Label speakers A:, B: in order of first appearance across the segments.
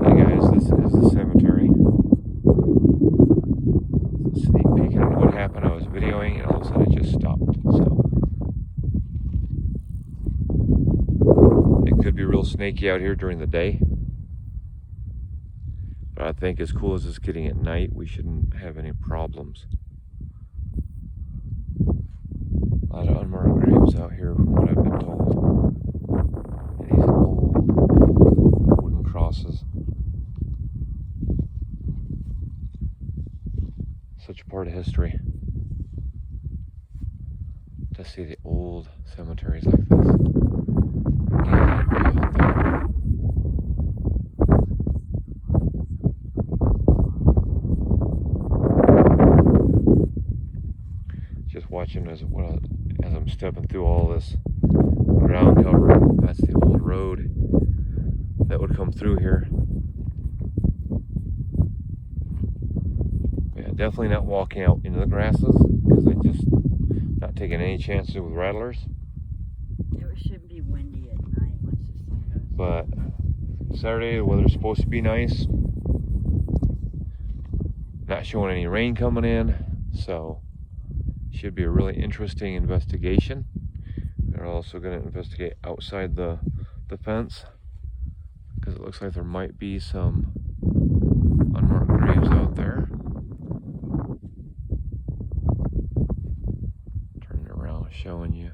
A: Hey guys, this is the cemetery. It's a sneak peek. I don't know what happened. I was videoing and all of a sudden it just stopped. So it could be real snaky out here during the day. But I think as cool as it's getting at night, we shouldn't have any problems. A lot of unmarked graves out here from what I've been told. And these old wooden crosses. Such a part of history to see the old cemeteries like this. Just watching as I'm stepping through all this ground cover. That's the old road that would come through here. Yeah, definitely not walking out into the grasses because I just not taking any chances with rattlers.
B: It shouldn't be windy at night once the sun goes.
A: But Saturday the weather's supposed to be nice. Not showing any rain coming in, so should be a really interesting investigation. They're also going to investigate outside the fence because it looks like there might be some unmarked graves out there. Turning around, showing you.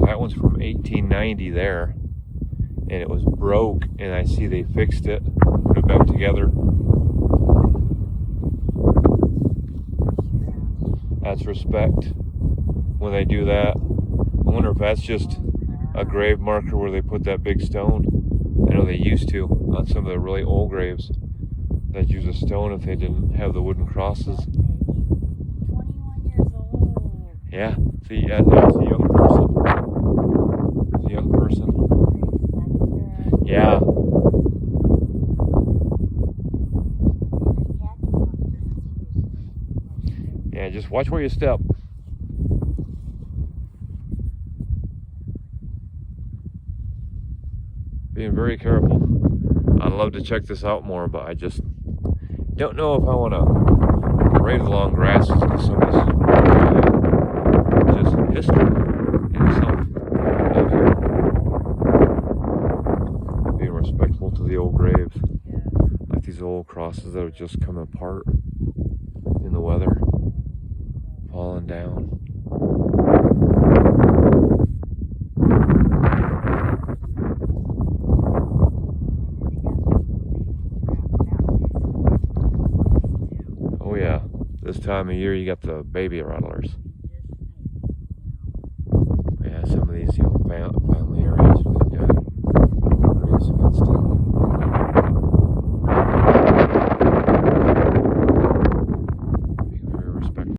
A: That one's from 1890 there, and it was broke, and I see they fixed it, put it back together. That's respect when they do that. I wonder if that's just a grave marker where they put that big stone. I know they used to on some of the really old graves. They'd use a stone if they didn't have the wooden crosses.
B: 21 years old.
A: Yeah, see, that's a young person. A young person. Yeah. Yeah, just watch where you step. Being very careful. I'd love to check this out more, but I just don't know if I want to parade along grasses because some of this is just history in itself out here. Being respectful to the old graves.
B: Yeah.
A: Like these old crosses that have just come apart in the weather, falling down. Oh yeah, this time of year you got the baby rattlers. Yeah, some of these family areas.